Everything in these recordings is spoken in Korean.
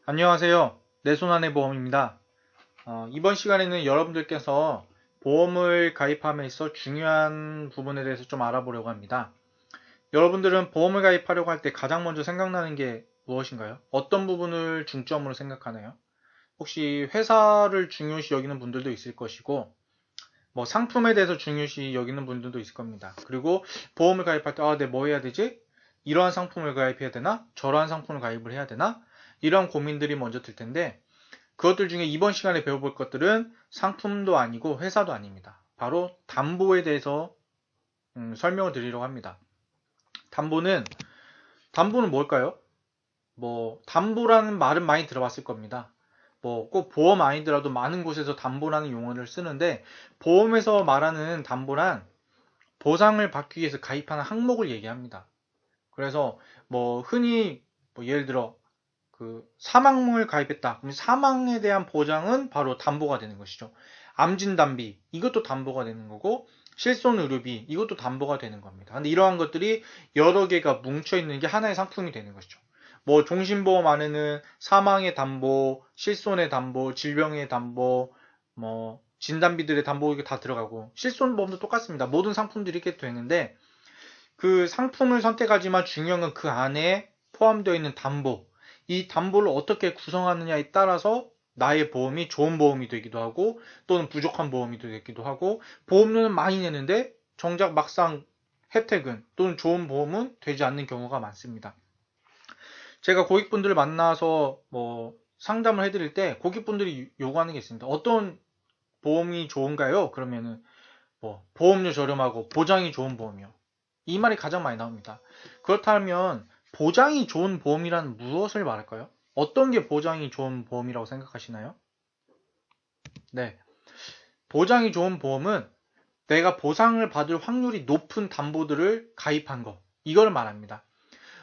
안녕하세요. 내 손 안의 보험입니다. 이번 시간에는 여러분들께서 보험을 가입함에 있어 중요한 부분에 대해서 좀 알아보려고 합니다. 여러분들은 보험을 가입하려고 할 때 가장 먼저 생각나는 게 무엇인가요? 어떤 부분을 중점으로 생각하나요? 혹시 회사를 중요시 여기는 분들도 있을 것이고, 뭐 상품에 대해서 중요시 여기는 분들도 있을 겁니다. 그리고 보험을 가입할 때, 내 뭐 해야 되지? 이러한 상품을 가입해야 되나? 저러한 상품을 가입을 해야 되나? 이런 고민들이 먼저 들 텐데, 그것들 중에 이번 시간에 배워볼 것들은 상품도 아니고 회사도 아닙니다. 바로 담보에 대해서 설명을 드리려고 합니다. 담보는 담보는 뭘까요? 뭐 담보라는 말은 많이 들어봤을 겁니다. 뭐 꼭 보험 아니더라도 많은 곳에서 담보라는 용어를 쓰는데, 보험에서 말하는 담보란 보상을 받기 위해서 가입하는 항목을 얘기합니다. 그래서 뭐 흔히 뭐 예를 들어 그 사망을 가입했다. 그럼 사망에 대한 보장은 바로 담보가 되는 것이죠. 암진단비 이것도 담보가 되는 거고, 실손의료비 이것도 담보가 되는 겁니다. 근데 이러한 것들이 여러 개가 뭉쳐 있는 게 하나의 상품이 되는 것이죠. 뭐 종신보험 안에는 사망의 담보, 실손의 담보, 질병의 담보, 뭐 진단비들의 담보 이게 다 들어가고, 실손보험도 똑같습니다. 모든 상품들이 이렇게 되는데, 그 상품을 선택하지만 중요한 건 그 안에 포함되어 있는 담보. 이 담보를 어떻게 구성하느냐에 따라서 나의 보험이 좋은 보험이 되기도 하고, 또는 부족한 보험이 되기도 하고, 보험료는 많이 내는데 정작 막상 혜택은 또는 좋은 보험은 되지 않는 경우가 많습니다. 제가 고객분들을 만나서 뭐 상담을 해드릴 때 고객분들이 요구하는 게 있습니다. 어떤 보험이 좋은가요? 그러면은 뭐 보험료 저렴하고 보장이 좋은 보험이요. 이 말이 가장 많이 나옵니다. 그렇다면 보장이 좋은 보험이란 무엇을 말할까요? 어떤 게 보장이 좋은 보험이라고 생각하시나요? 네. 보장이 좋은 보험은 내가 보상을 받을 확률이 높은 담보들을 가입한 거. 이걸 말합니다.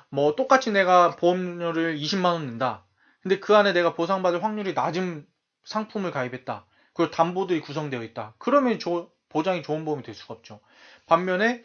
뭐 똑같이 내가 보험료를 20만 원 낸다. 근데 그 안에 내가 보상받을 확률이 낮은 상품을 가입했다. 그리고 담보들이 구성되어 있다. 그러면 보장이 좋은 보험이 될 수가 없죠. 반면에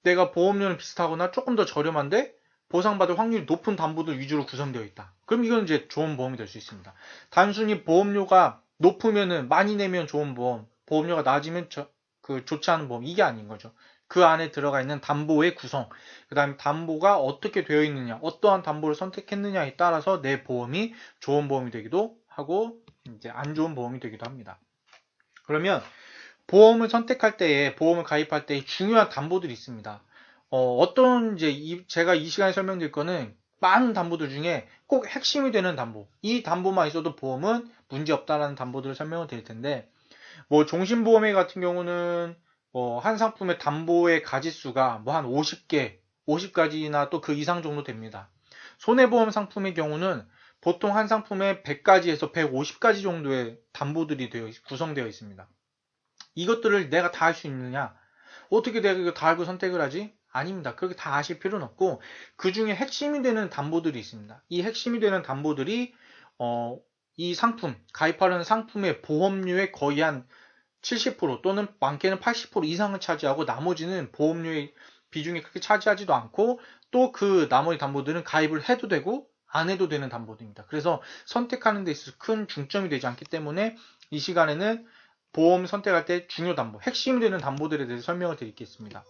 내가 보험료는 비슷하거나 조금 더 저렴한데 보상받을 확률이 높은 담보들 위주로 구성되어 있다. 그럼 이건 이제 좋은 보험이 될 수 있습니다. 단순히 보험료가 높으면은 많이 내면 좋은 보험, 보험료가 낮으면 좋지 않은 보험, 이게 아닌 거죠. 그 안에 들어가 있는 담보의 구성, 그 다음에 담보가 어떻게 되어 있느냐, 어떠한 담보를 선택했느냐에 따라서 내 보험이 좋은 보험이 되기도 하고 이제 안 좋은 보험이 되기도 합니다. 그러면 보험을 선택할 때에, 보험을 가입할 때에 중요한 담보들이 있습니다. 어떤 이제 제가 이 시간에 설명드릴 거는 많은 담보들 중에 꼭 핵심이 되는 담보, 이 담보만 있어도 보험은 문제 없다라는 담보들을 설명을 드릴 텐데, 뭐 종신보험회 같은 경우는 뭐 한 상품의 담보의 가지수가 뭐 한 50개, 50가지나 또 그 이상 정도 됩니다. 손해보험 상품의 경우는 보통 한 상품에 100가지에서 150가지 정도의 담보들이 구성되어 있습니다. 이것들을 내가 다 할 수 있느냐? 어떻게 내가 이거 다 알고 선택을 하지? 아닙니다. 그렇게 다 아실 필요는 없고, 그 중에 핵심이 되는 담보들이 있습니다. 이 핵심이 되는 담보들이 이 상품, 가입하려는 상품의 보험료의 거의 한 70% 또는 많게는 80% 이상을 차지하고, 나머지는 보험료의 비중이 그렇게 차지하지도 않고, 또 그 나머지 담보들은 가입을 해도 되고 안 해도 되는 담보들입니다. 그래서 선택하는 데 있어서 큰 중점이 되지 않기 때문에 이 시간에는 보험 선택할 때 중요 담보, 핵심이 되는 담보들에 대해서 설명을 드리겠습니다.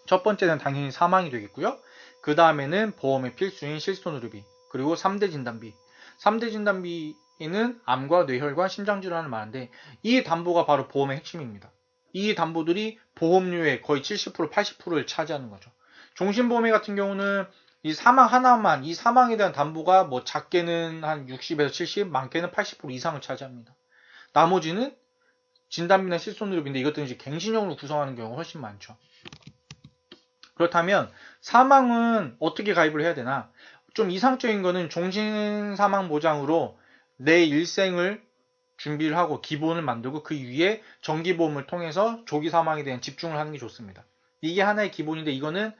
첫 번째는 당연히 사망이 되겠고요. 그 다음에는 보험의 필수인 실손의료비, 그리고 3대 진단비. 3대 진단비에는 암과 뇌혈관, 심장질환을 말하는데, 이 담보가 바로 보험의 핵심입니다. 이 담보들이 보험료의 거의 70%, 80%를 차지하는 거죠. 종신보험회 같은 경우는 이 사망 하나만, 이 사망에 대한 담보가 뭐 작게는 한 60에서 70, 많게는 80% 이상을 차지합니다. 나머지는 진단비나 실손의료비인데, 이것들은 이제 갱신형으로 구성하는 경우가 훨씬 많죠. 그렇다면 사망은 어떻게 가입을 해야 되나? 좀 이상적인 거는 종신사망보장으로 내 일생을 준비를 하고 기본을 만들고, 그 위에 정기보험을 통해서 조기 사망에 대한 집중을 하는 게 좋습니다. 이게 하나의 기본인데, 이거는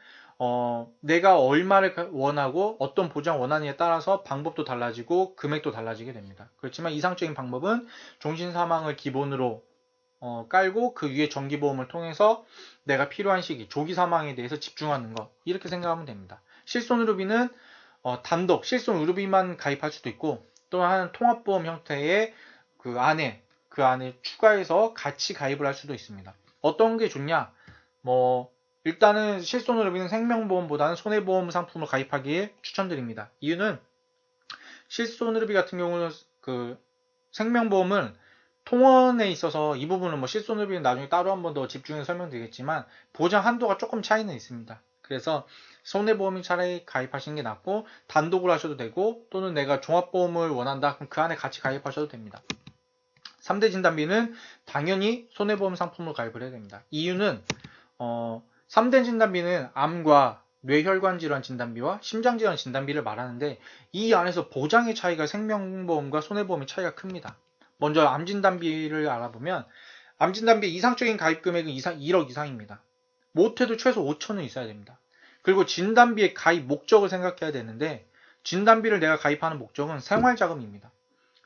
내가 얼마를 원하고 어떤 보장 원하느냐에 따라서 방법도 달라지고 금액도 달라지게 됩니다. 그렇지만 이상적인 방법은 종신사망을 기본으로 깔고 그 위에 정기보험을 통해서 내가 필요한 시기, 조기 사망에 대해서 집중하는 것, 이렇게 생각하면 됩니다. 실손의료비는 단독 실손의료비만 가입할 수도 있고, 또한 통합보험 형태의 그 안에 추가해서 같이 가입을 할 수도 있습니다. 어떤 게 좋냐? 일단은 실손의료비는 생명보험보다는 손해보험 상품을 가입하기에 추천드립니다. 이유는 실손의료비 같은 경우는 그 생명보험은 통원에 있어서 이 부분은 실손의료비는 나중에 따로 한 번 더 집중해서 설명드리겠지만 보장 한도가 조금 차이는 있습니다. 그래서 손해보험이 차라리 가입하시는 게 낫고 단독으로 하셔도 되고 또는 내가 종합보험을 원한다 그럼 그 안에 같이 가입하셔도 됩니다. 3대 진단비는 당연히 손해보험 상품으로 가입을 해야 됩니다. 이유는 3대 진단비는 암과 뇌혈관 질환 진단비와 심장 질환 진단비를 말하는데 이 안에서 보장의 차이가 생명보험과 손해보험의 차이가 큽니다. 먼저 암 진단비를 알아보면 암 진단비 이상적인 가입 금액은 1억 이상입니다. 못해도 최소 5천은 있어야 됩니다. 그리고 진단비의 가입 목적을 생각해야 되는데 진단비를 내가 가입하는 목적은 생활자금입니다.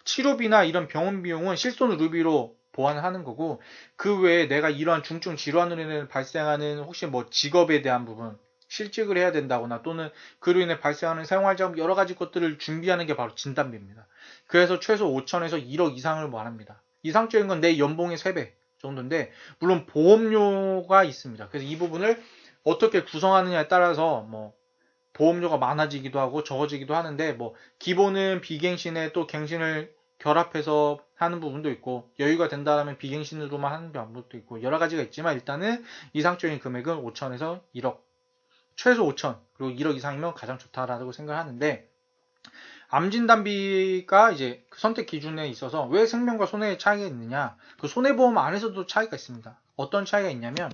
치료비나 이런 병원 비용은 실손의료비로 보완을 하는 거고 그 외에 내가 이러한 중증 질환으로 인해 발생하는 혹시 직업에 대한 부분 실직을 해야 된다거나 또는 그로 인해 발생하는 생활자금 여러 가지 것들을 준비하는 게 바로 진단비입니다. 그래서 최소 5천에서 1억 이상을 말합니다. 이상적인 건 내 연봉의 3배 정도인데 물론 보험료가 있습니다. 그래서 이 부분을 어떻게 구성하느냐에 따라서 보험료가 많아지기도 하고 적어지기도 하는데 기본은 비갱신에 또 갱신을 결합해서 하는 부분도 있고 여유가 된다면 비갱신으로만 하는 방법도 있고 여러 가지가 있지만 일단은 이상적인 금액은 5천에서 1억 최소 5천 그리고 1억 이상이면 가장 좋다라고 생각하는데 암진단비가 이제 선택 기준에 있어서 왜 생명과 손해의 차이가 있느냐 그 손해보험 안에서도 차이가 있습니다. 어떤 차이가 있냐면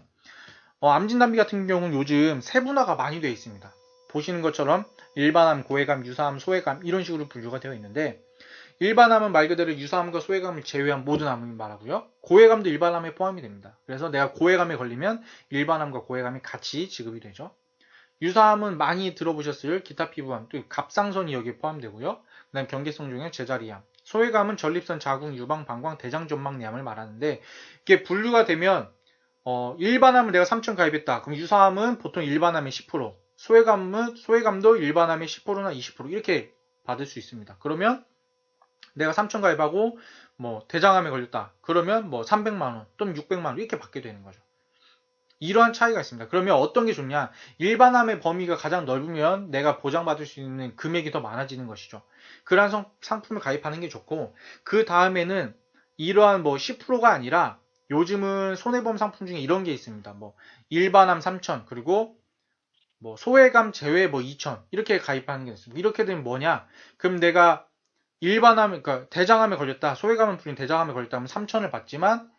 암진단비 같은 경우는 요즘 세분화가 많이 되어 있습니다. 보시는 것처럼 일반암, 고해감, 유사암, 소해감 이런 식으로 분류가 되어 있는데 일반암은 말 그대로 유사암과 소해감을 제외한 모든 암을 말하고요. 고해감도 일반암에 포함이 됩니다. 그래서 내가 고해감에 걸리면 일반암과 고해감이 같이 지급이 되죠. 유사암은 많이 들어보셨을 기타 피부암, 또 갑상선이 여기에 포함되고요. 그 다음 경계성 중에 제자리암. 소해감은 전립선, 자궁, 유방, 방광, 대장, 점막내암을 말하는데 이게 분류가 되면 일반암은 내가 3천 가입했다. 그럼 유사암은 보통 일반암의 10%, 소해감도 일반암의 10%나 20% 이렇게 받을 수 있습니다. 그러면 내가 3천 가입하고 대장암에 걸렸다. 그러면 300만 원 또는 600만 원 이렇게 받게 되는 거죠. 이러한 차이가 있습니다. 그러면 어떤 게 좋냐? 일반암의 범위가 가장 넓으면 내가 보장받을 수 있는 금액이 더 많아지는 것이죠. 그러한 상품을 가입하는 게 좋고 그 다음에는 이러한 10%가 아니라 요즘은 손해보험 상품 중에 이런 게 있습니다. 일반암 3천 그리고 소해감 제외 2천 이렇게 가입하는 게 있습니다. 이렇게 되면 뭐냐? 그럼 내가 일반암 그러니까 대장암에 걸렸다. 소해감은 불린 대장암에 걸렸다 하면 3천을 받지만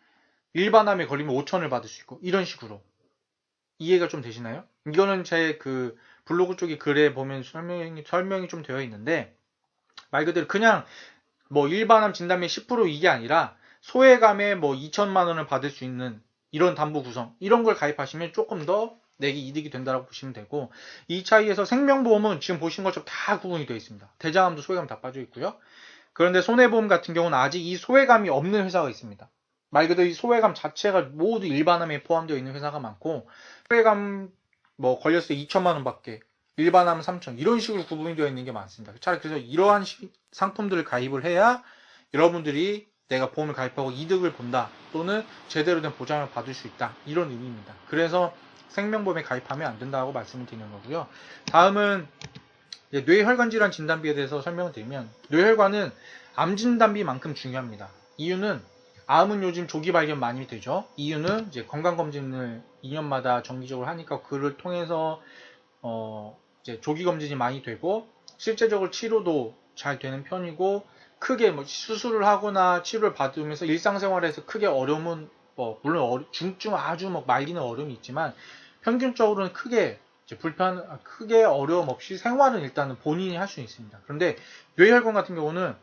일반암에 걸리면 5천을 받을 수 있고 이런 식으로 이해가 좀 되시나요? 이거는 제 그 블로그 쪽에 글에 보면 설명이 좀 되어 있는데 말 그대로 그냥 일반암 진단비 10% 이게 아니라 소해감에 2천만 원을 받을 수 있는 이런 담보 구성 이런 걸 가입하시면 조금 더 내게 이득이 된다고 보시면 되고 이 차이에서 생명보험은 지금 보신 것처럼 다 구분이 되어 있습니다. 대장암도 소해감 다 빠져 있고요. 그런데 손해보험 같은 경우는 아직 이 소해감이 없는 회사가 있습니다. 말 그대로 이 소해감 자체가 모두 일반암에 포함되어 있는 회사가 많고 소해감 걸렸을 때 2천만 원 밖에 일반암은 3천 이런 식으로 구분이 되어 있는 게 많습니다. 차라리 그래서 이러한 상품들을 가입을 해야 여러분들이 내가 보험을 가입하고 이득을 본다 또는 제대로 된 보장을 받을 수 있다 이런 의미입니다. 그래서 생명보험에 가입하면 안 된다고 말씀을 드리는 거고요. 다음은 뇌혈관 질환 진단비에 대해서 설명을 드리면 뇌혈관은 암 진단비만큼 중요합니다. 이유는 암은 요즘 조기 발견 많이 되죠. 이유는 이제 건강검진을 2년마다 정기적으로 하니까 그를 통해서 이제 조기 검진이 많이 되고 실제적으로 치료도 잘 되는 편이고 크게 수술을 하거나 치료를 받으면서 일상생활에서 크게 어려움은 물론 중증 아주 말리는 어려움이 있지만 평균적으로는 크게 어려움 없이 생활은 일단은 본인이 할 수 있습니다. 그런데 뇌혈관 같은 경우는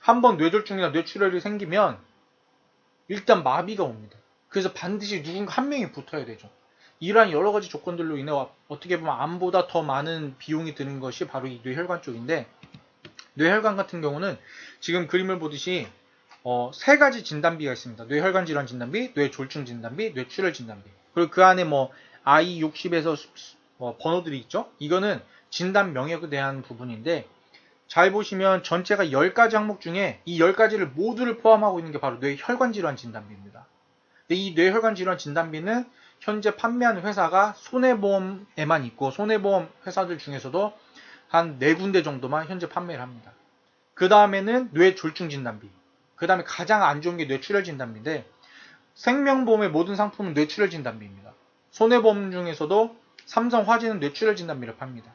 한번 뇌졸중이나 뇌출혈이 생기면 일단 마비가 옵니다. 그래서 반드시 누군가 한 명이 붙어야 되죠. 이러한 여러 가지 조건들로 인해 어떻게 보면 암보다 더 많은 비용이 드는 것이 바로 이 뇌혈관 쪽인데 뇌혈관 같은 경우는 지금 그림을 보듯이 3가지 진단비가 있습니다. 뇌혈관 질환 진단비, 뇌졸중 진단비, 뇌출혈 진단비. 그리고 그 안에 I60에서 번호들이 있죠. 이거는 진단 명역에 대한 부분인데 잘 보시면 전체가 10가지 항목 중에 이 10가지를 모두를 포함하고 있는 게 바로 뇌혈관 질환 진단비입니다. 이 뇌혈관 질환 진단비는 현재 판매하는 회사가 손해보험에만 있고 손해보험 회사들 중에서도 한 4군데 정도만 현재 판매를 합니다. 그 다음에는 뇌졸중 진단비, 그 다음에 가장 안 좋은 게 뇌출혈 진단비인데 생명보험의 모든 상품은 뇌출혈 진단비입니다. 손해보험 중에서도 삼성화재는 뇌출혈 진단비를 팝니다.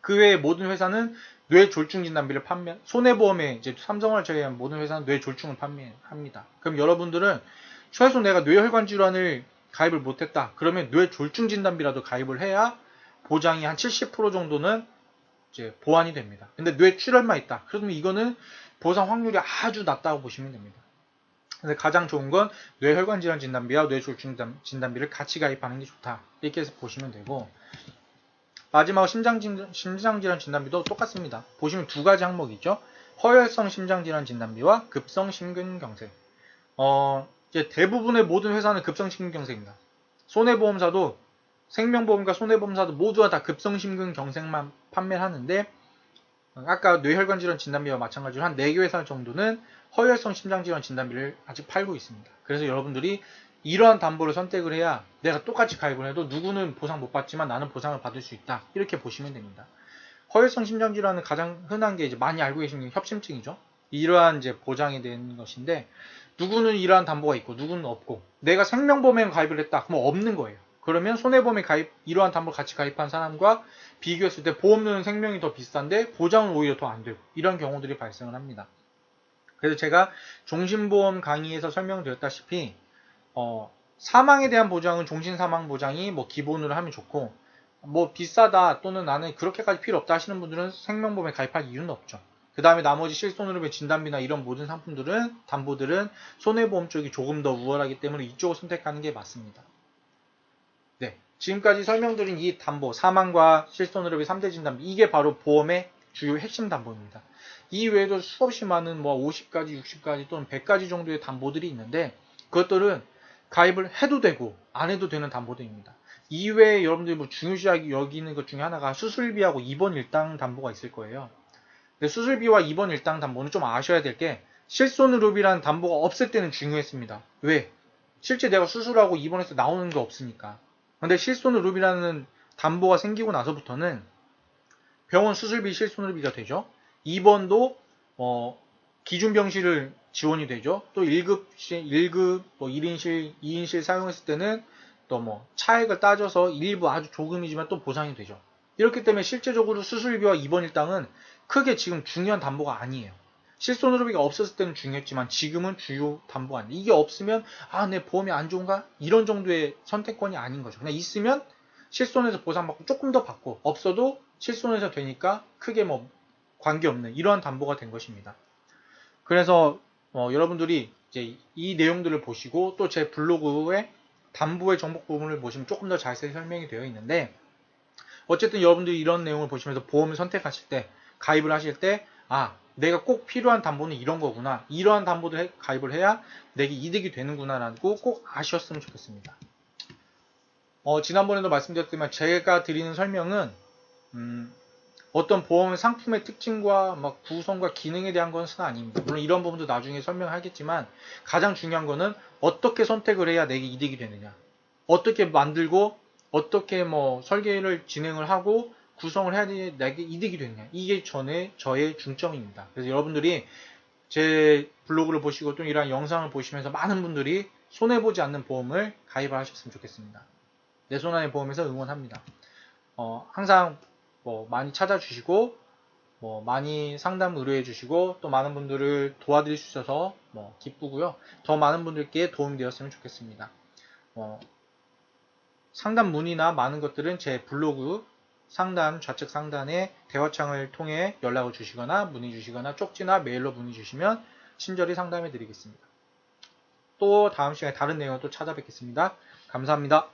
그 외에 모든 회사는 뇌졸중 진단비를 판매, 손해보험에 이제 삼성을 제외한 모든 회사는 뇌졸중을 판매합니다. 그럼 여러분들은 최소 내가 뇌혈관 질환을 가입을 못했다. 그러면 뇌졸중 진단비라도 가입을 해야 보장이 한 70% 정도는 이제 보완이 됩니다. 근데 뇌출혈만 있다. 그러면 이거는 보상 확률이 아주 낮다고 보시면 됩니다. 근데 가장 좋은 건 뇌혈관 질환 진단비와 뇌졸중 진단비를 같이 가입하는 게 좋다. 이렇게 해서 보시면 되고, 마지막으로 심장질환 진단비도 똑같습니다. 보시면 2가지 항목이 있죠. 허혈성 심장질환 진단비와 급성심근경색. 이제 대부분의 모든 회사는 급성심근경색입니다. 손해보험사도 생명보험과 손해보험사도 모두가 다 급성심근경색만 판매를 하는데, 아까 뇌혈관 질환 진단비와 마찬가지로 한 4개 회사 정도는 허혈성 심장질환 진단비를 아직 팔고 있습니다. 그래서 여러분들이 이러한 담보를 선택을 해야 내가 똑같이 가입을 해도 누구는 보상 못 받지만 나는 보상을 받을 수 있다. 이렇게 보시면 됩니다. 허혈성 심장질환은 가장 흔한 게 이제 많이 알고 계시는 게 협심증이죠. 이러한 이제 보장에 대한 것인데, 누구는 이러한 담보가 있고 누구는 없고, 내가 생명보험에 가입을 했다. 그러면 없는 거예요. 그러면 손해보험에 이러한 담보를 같이 가입한 사람과 비교했을 때 보험료는 생명이 더 비싼데 보장은 오히려 더 안 되고, 이런 경우들이 발생을 합니다. 그래서 제가 종신보험 강의에서 설명드렸다시피 사망에 대한 보장은 종신사망보장이 뭐 기본으로 하면 좋고, 뭐 비싸다 또는 나는 그렇게까지 필요 없다 하시는 분들은 생명보험에 가입할 이유는 없죠. 그 다음에 나머지 실손의료비 진단비나 이런 모든 상품들은, 담보들은 손해보험 쪽이 조금 더 우월하기 때문에 이쪽을 선택하는 게 맞습니다. 네, 지금까지 설명드린 이 담보, 사망과 실손의료비 3대 진단비, 이게 바로 보험의 주요 핵심 담보입니다. 이 외에도 수없이 많은 뭐 50가지, 60가지 또는 100가지 정도의 담보들이 있는데, 그것들은 가입을 해도 되고 안 해도 되는 담보들입니다. 이외에 여러분들이 뭐 중요시 여기는 것 중에 하나가 수술비하고 입원 일당 담보가 있을 거예요. 근데 수술비와 입원 일당 담보는 좀 아셔야 될 게, 실손의료비라는 담보가 없을 때는 중요했습니다. 왜? 실제 내가 수술하고 입원해서 나오는 게 없으니까. 근데 실손의료비라는 담보가 생기고 나서부터는 병원 수술비 실손의료비가 되죠. 입원도 기준병실을 지원이 되죠. 또 1급 뭐 1인실, 2인실 사용했을 때는 또 뭐 차액을 따져서 일부 아주 조금이지만 또 보상이 되죠. 이렇기 때문에 실제적으로 수술비와 입원 일당은 크게 지금 중요한 담보가 아니에요. 실손의료비가 없었을 때는 중요했지만 지금은 주요 담보가 아니에요. 이게 없으면 내 보험이 안 좋은가? 이런 정도의 선택권이 아닌 거죠. 그냥 있으면 실손에서 보상받고 조금 더 받고, 없어도 실손에서 되니까 크게 뭐 관계없는 이러한 담보가 된 것입니다. 그래서 여러분들이 이제 이 내용들을 보시고 또 제 블로그에 담보의 정보 부분을 보시면 조금 더 자세히 설명이 되어 있는데, 어쨌든 여러분들이 이런 내용을 보시면서 보험을 선택하실 때, 가입을 하실 때, 내가 꼭 필요한 담보는 이런 거구나, 이러한 담보를 가입을 해야 내게 이득이 되는구나 라고 꼭 아셨으면 좋겠습니다. 지난번에도 말씀드렸지만 제가 드리는 설명은 어떤 보험 상품의 특징과 막 구성과 기능에 대한 것은 아닙니다. 물론 이런 부분도 나중에 설명하겠지만, 가장 중요한 거는 어떻게 선택을 해야 내게 이득이 되느냐, 어떻게 만들고 어떻게 뭐 설계를 진행을 하고 구성을 해야 내게 이득이 되느냐, 이게 저의 중점입니다. 그래서 여러분들이 제 블로그를 보시고 또 이러한 영상을 보시면서 많은 분들이 손해보지 않는 보험을 가입을 하셨으면 좋겠습니다. 내 손안의 보험에서 응원합니다. 항상 뭐 많이 찾아주시고 뭐 많이 상담 의뢰해 주시고 또 많은 분들을 도와드릴 수 있어서 뭐 기쁘고요. 더 많은 분들께 도움이 되었으면 좋겠습니다. 상담 문의나 많은 것들은 제 블로그 상단 좌측 상단에 대화창을 통해 연락을 주시거나 문의 주시거나 쪽지나 메일로 문의 주시면 친절히 상담해 드리겠습니다. 또 다음 시간에 다른 내용을 또 찾아뵙겠습니다. 감사합니다.